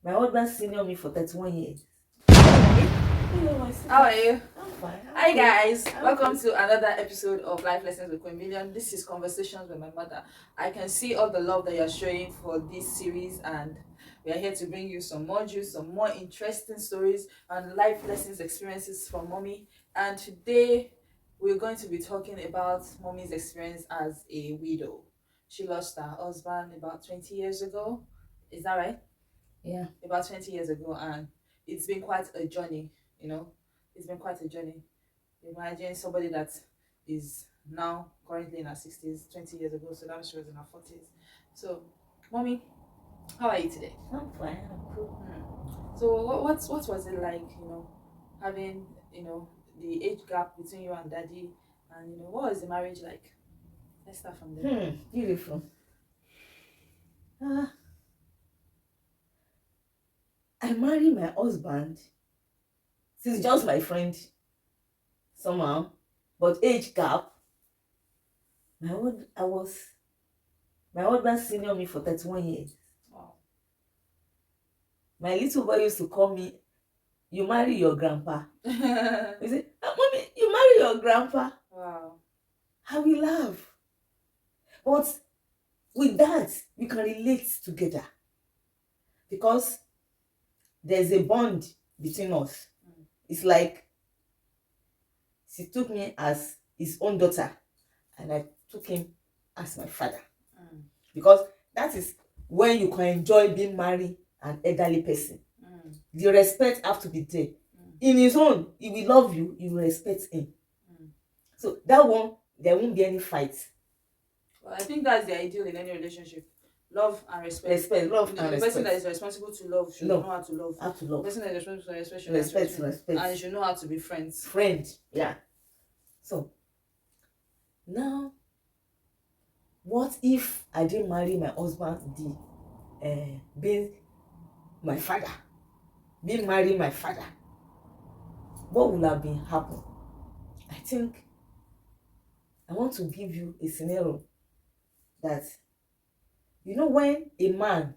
My husband senior me for 31 years. Hello, my sister. How are you? I'm fine. Hi guys, I'm welcome good. to another episode of Life Lessons with Queen Million. This is Conversations with My Mother. I can see all the love that you're showing for this series, and we are here to bring you some more juice, some more interesting stories and life lessons experiences from mommy. And today we're going to be talking about mommy's experience as a widow. She lost her husband about 20 years ago. Is that right? Yeah. About 20 years ago, and it's been quite a journey, you know. It's been quite a journey. Imagine somebody that is now currently in her 60s, 20 years ago, so that she was in her 40s. So, mommy, how are you today? I'm fine. I'm good. So, what was it like, having, the age gap between you and daddy, and, what was the marriage like? Let's start from there. Beautiful. I married my husband. He's just my friend somehow, but age gap. My husband senior me for 31 years. Wow. My little boy used to call me, "You marry your grandpa." He said, "Mommy, you marry your grandpa." Wow. I will laugh. But with that, we can relate together because there's a bond between us. It's like he took me as his own daughter and I took him as my father. Because that is when you can enjoy being married an elderly person. The respect have to be there. In his own, he will love you, you will respect him. So that one, there won't be any fight. Well, I think that's the ideal in any relationship. Love and respect. Love and The respect. person that is responsible to love should know how to love. Have to love. The person that is responsible to respect should Respect. And you should know how to be friends. Friend, yeah. So now, what if I didn't marry my husband, being my father, being married my father? What would have been happen? I think I want to give you a scenario that, when a man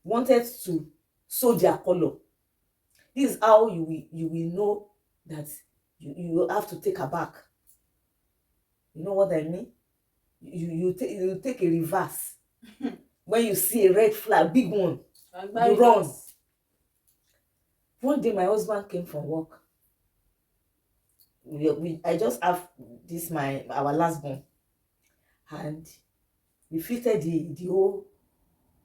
wanted to sow their color, this is how you will know that you have to take her back. You know what I mean? You take a reverse. When you see a red flag, big one, you run. One day my husband came from work. I just have our last born, and we fitted the whole.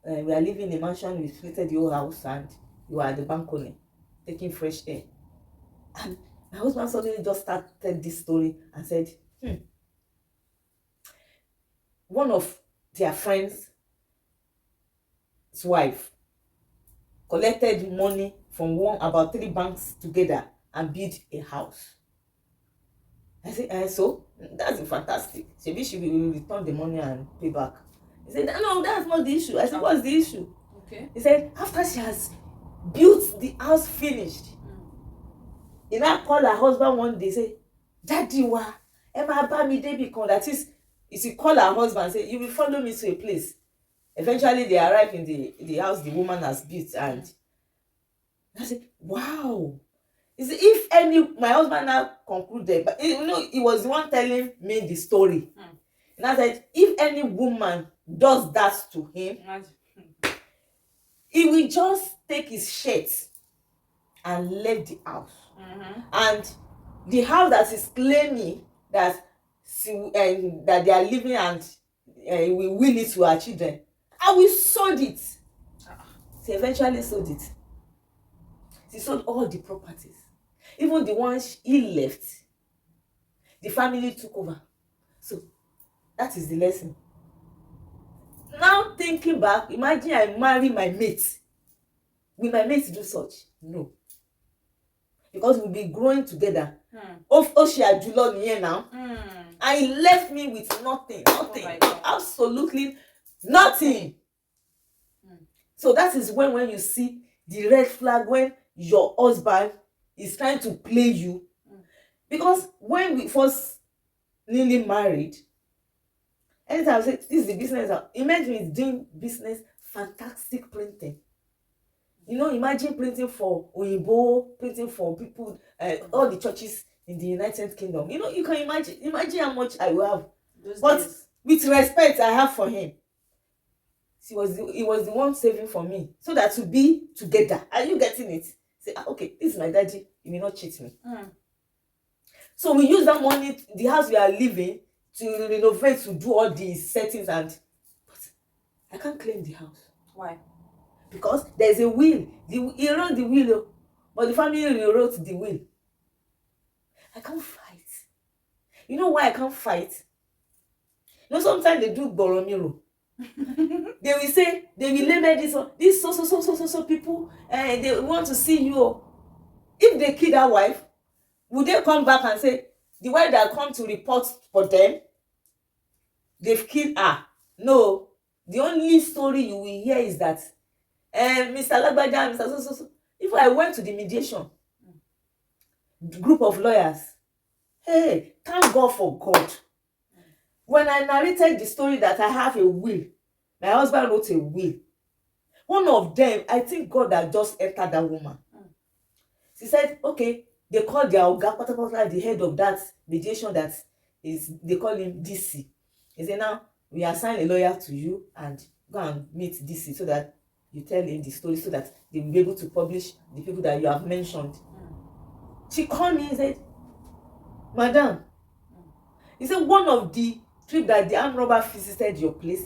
We are living in a mansion. We fitted the whole house, and we were at the balcony taking fresh air. And my husband suddenly just started this story and said, one of their friends' wife collected money from about 3 banks together and built a house. I said, so that's fantastic. Maybe she will return the money and pay back. He said, no, that's not the issue. I said, what's the issue? Okay. He said, after she has built the house finished, he now called her husband one day, say, "Daddy wa, Emma ba mi debi kan." That is, he call her husband and say, "You will follow me to a place." Eventually, they arrive in the house the woman has built, and I said, wow. He said, my husband now concluded, but he was the one telling me the story. And I said, if any woman does that to him, he will just take his shirt and leave the house. And the house that is claiming that that they are living, and we will it to our children, and we sold it. She eventually sold it. She sold all the properties, even the ones he left. The family took over. So that is the lesson. Now thinking back, imagine I marry my mate. Will my mate do such? No. Because we'll be growing together. She had Julo here now. And he left me with nothing. Absolutely nothing. So that is when you see the red flag, when your husband is trying to play you. Because when we first newly married, anytime I say this is the business, imagine he's doing business, fantastic printing. You know, imagine printing for Oyinbo, printing for people, all the churches in the United Kingdom. You know, you can imagine how much I will have. But with respect I have for him, he was the one saving for me, so that to be together. Are you getting it? Say, okay, this is my daddy, you will not cheat me. So we use that money, the house we are living, to renovate, to do all the settings, but I can't claim the house. Why? Because there's a will. He wrote the will, but the family rewrote the will. I can't fight. You know why I can't fight? You know, sometimes they do boromiro. They will say, they will label this so people, they want to see you. If they kill that wife, would they come back and say the wife that come to report for them, they've killed her? No. The only story you will hear is that Mr. Lagbaja, Mr. So. If I went to the mediation group of lawyers, hey, thank God for God. When I narrated the story that I have a will, my husband wrote a will. One of them, I think God had just entered that woman. She said, okay, they called their oga, the head of that mediation, that is, they call him DC. He said, now we assign a lawyer to you and go and meet DC so that you tell him the story, so that they will be able to publish the people that you have mentioned. She called me and said, madam, he said, one of the trip that the armed robber visited your place,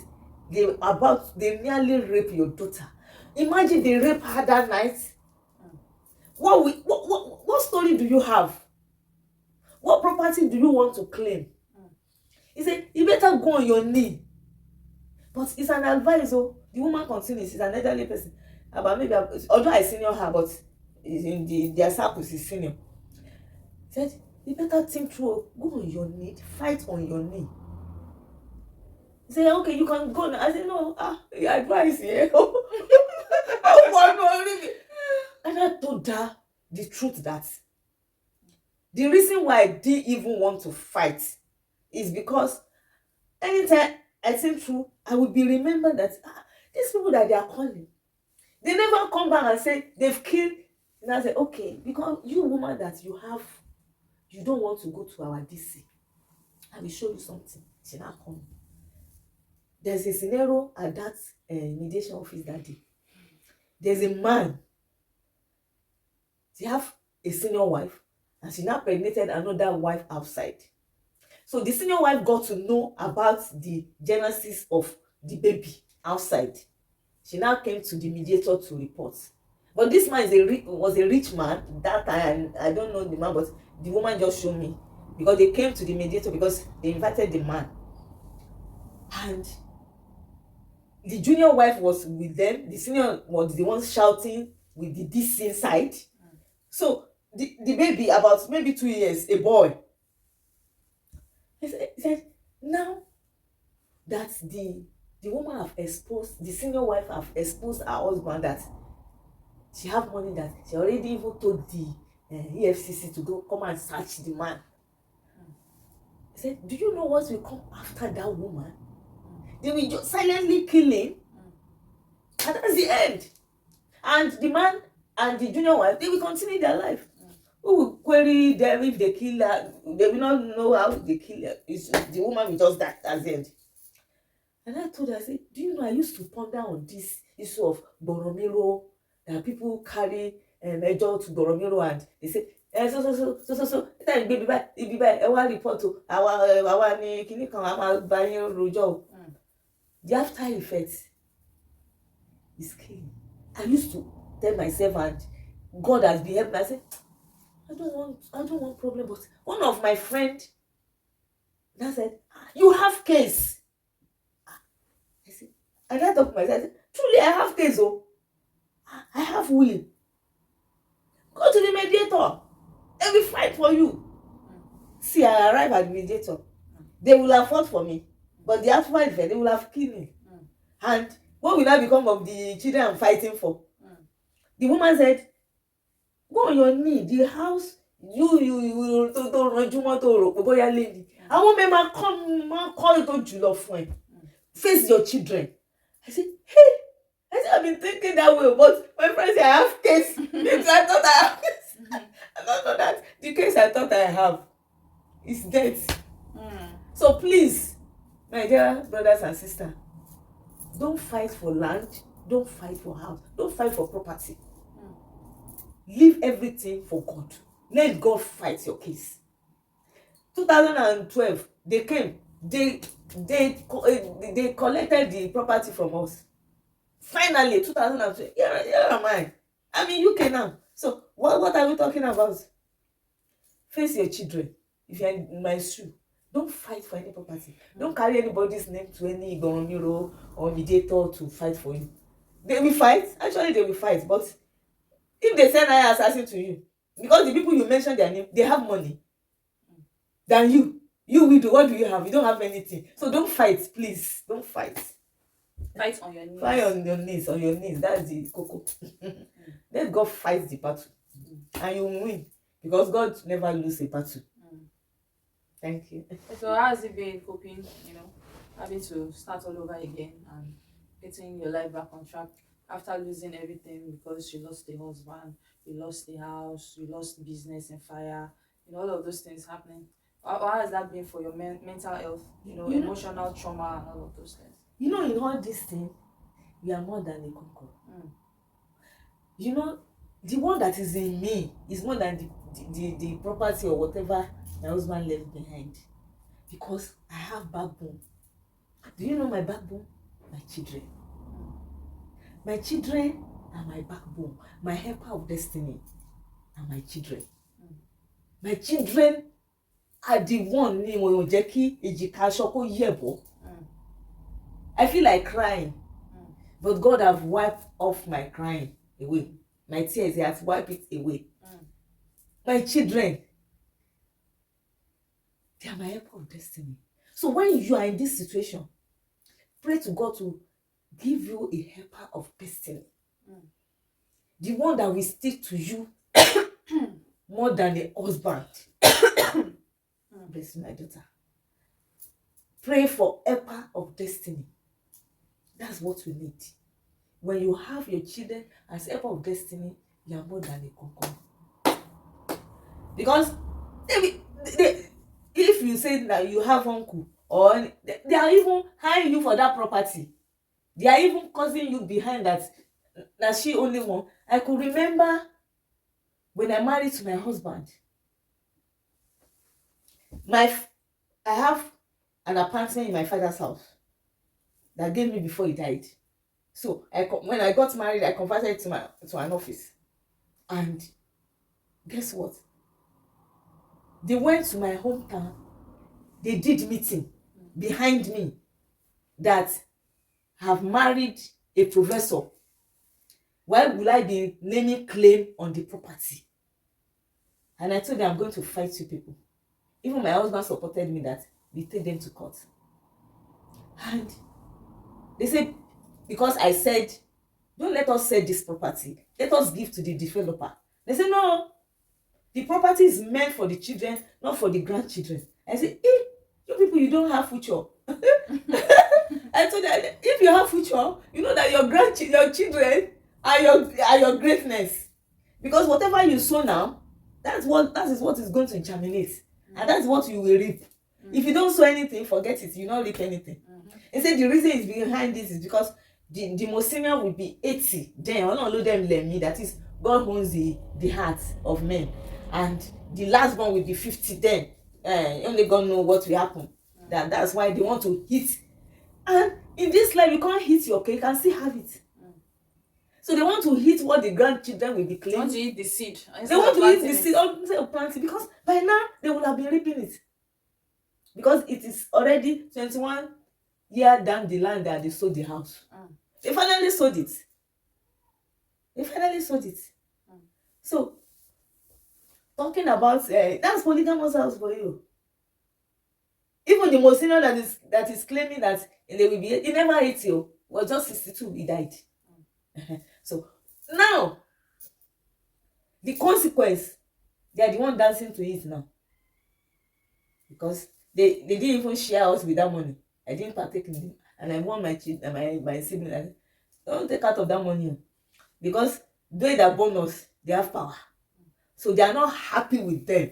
they nearly rape your daughter. Imagine they rape her that night. What story do you have? What property do you want to claim? He said, you better go on your knee. But it's an advice. The woman continues. She's an elderly person. But maybe, although I senior her, but in their circles is senior. He said, you better think through. Go on your knee. Fight on your knee. He said, okay, you can go now. I said, no, your advice here. And I told her the truth, that the reason why I didn't even want to fight is because anytime I think through, I will be remembered that these people that they are calling, they never come back and say they've killed. And I say, okay, because you woman that you don't want to go to our DC. I will show you something. She now come. There's a scenario at that mediation office that day. There's a man. She have a senior wife, and she now pregnated another wife outside. So the senior wife got to know about the genesis of the baby outside. She now came to the mediator to report. But this man was a rich man that time. I don't know the man, but the woman just showed me, because they came to the mediator because they invited the man. And the junior wife was with them. The senior was the one shouting with the DC inside. So the baby, about maybe 2 years, a boy. He said, now that the woman have exposed, the senior wife have exposed her husband, that she have money, that she already even told the EFCC to go come and search the man. He said, do you know what will come after that woman? They will just silently kill him. And that's the end. And the man and the junior wife, they will continue their life. Who will query them if they kill her? They will not know how they kill her. The woman will just die. That's the end. And I told her, I said, do you know, I used to ponder on this issue of Boromiro, that people carry Major to Boromiro, and they say, so time baby bye, I want report to our ni kini kan ama ba yin rojo. The after effect is killing. I used to tell myself, and God has been helping me. I said, I don't want problem. But one of my friend that said, you have case. I said, and I talked to myself, I said, truly I have case. I have will. Go to the mediator. They will fight for you. See, I arrive at the mediator. They will have fought for me. But the after effect, they will have killed me. And what will now become of the children I'm fighting for? The woman said, go on your knee. The house, you to ranjuma to boya lady. I want me ma call it to Julo friend. Face your children. I said, hey. I said, I've been thinking that way, but my friends say I I have is debt. So please, my dear brothers and sisters, don't fight for land, don't fight for house, don't fight for property. Leave everything for God. Let God fight your case. 2012, they came, they collected the property from us. Finally, 2012, here am I. I'm in UK now. So what are we talking about? Face your children. If you're in my shoe, don't fight for any property. Don't carry anybody's name to any Igoromiro or mediator to fight for you. They will fight. Actually, they will fight. But if they send an assassin to you, because the people you mentioned their name, they have money than you. You widow, what do you have? You don't have anything. So don't fight, please. Don't fight. Fight on your knees. Fight on your knees, on your knees. That's the cocoa. Let God fight the battle. And you will win. Because God never loses a battle. Thank you. So how has it been coping, having to start all over again and getting your life back on track after losing everything because you lost the husband, you lost the house, you lost business and fire, all of those things happening. How has that been for your mental health, emotional trauma and all of those things? In all these things, we are more than a conqueror. The one that is in me is more than the property or whatever my husband left behind. Because I have backbone. Do you know my backbone? My children. My children are my backbone. My helper of destiny are my children. My children are the one I feel like crying. But God have wiped off my crying away. My tears, He has wiped it away. My children, they are my helper of destiny. So when you are in this situation, pray to God to give you a helper of destiny. The one that will stick to you more than a husband. Bless my daughter. Pray for helper of destiny. That's what we need. When you have your children as helper of destiny, you are more than a conqueror. Because if you say that you have uncle, or they are even hiring you for that property, they are even causing you behind that she only one. I could remember when I married to my husband, I have an apartment in my father's house that gave me before he died. So when I got married, I converted it to an office. And guess what? They went to my hometown. They did meeting behind me that have married a professor. Why will I be naming claim on the property? And I told them, I'm going to fight you people. Even my husband supported me that we take them to court. And they said, because I said, don't let us sell this property. Let us give to the developer. They said, no, the property is meant for the children, not for the grandchildren. I said, you people, you don't have future. I told them, if you have future, you know that your children are your greatness. Because whatever you sow now, that is what is going to germinate. And that's what you will reap. If you don't sow anything, forget it. You don't reap anything. He said the reason is behind this is because the most senior will be 80. Then I don't know them me. That is, God owns the hearts of men. And the last one will be 50 then. Only God know what will happen. That's why they want to hit. And in this life, you can't hit your cake and still have it. So they want to hit what the grandchildren will be claiming. They want to eat the seed. They want to eat the seed instead of planting, because by now they will have been reaping it. Because it is already 21 years down the line that they sold the house. They finally sold it. So, talking about that's polygamous house for you. Even the most senior that is claiming that they will be, he never ate you. Was just 62, he died. So now the consequence, they are the one dancing to it now. Because they didn't even share us with that money. I didn't partake in it. And I want my children, my siblings, don't take out of that money. Because they that born us, they have power. So they are not happy with them.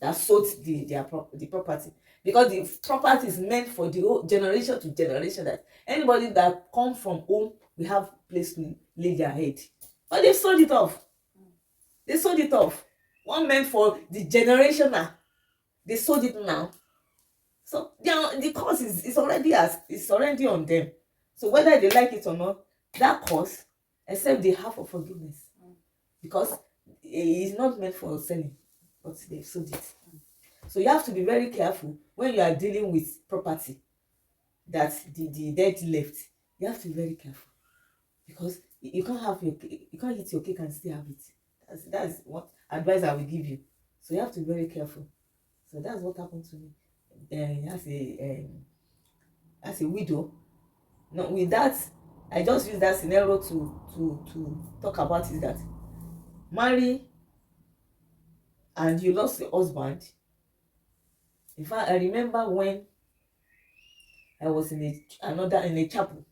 that sold the property, because the property is meant for the whole generation to generation, that anybody that come from home will have place to lay their head. But they sold it off. They sold it off. One meant for the generational, they sold it now. So the cost is already on them. So whether they like it or not, that cost, except they have for forgiveness, because it is not meant for selling, but they sold it. So you have to be very careful when you are dealing with property that the dead left. You have to be very careful, because you can't eat your cake and still have it. That's what advice I will give you. So you have to be very careful. So that's what happened to me. As a widow. No, with that, I just use that scenario to talk about is that marry and you lost your husband. In fact, I remember when I was in a chapel,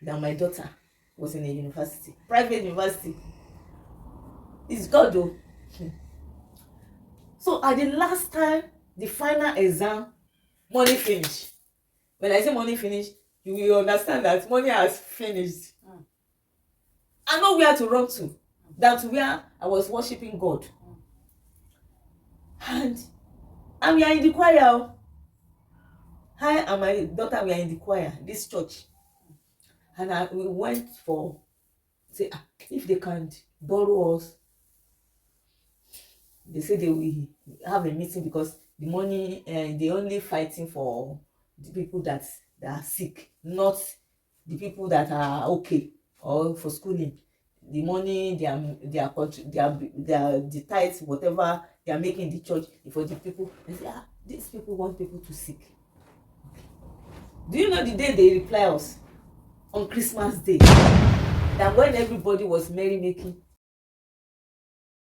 that my daughter was in a university, private university. It's God though. So at the last time, the final exam, money finish. When I say money finish, you will understand that money has finished. I know where to run to. That's where I was worshiping God. And we are in the choir. I and my daughter, we are in the choir, this church. And we went for, say, if they can borrow us, they say they will have a meeting, because the money, they only fighting for the people that are sick, not the people that are okay or for schooling. The money they are the tithes, whatever they are making the church, for the people. They say, these people want people to sick. Do you know the day they reply us? On Christmas Day. That when everybody was merry making,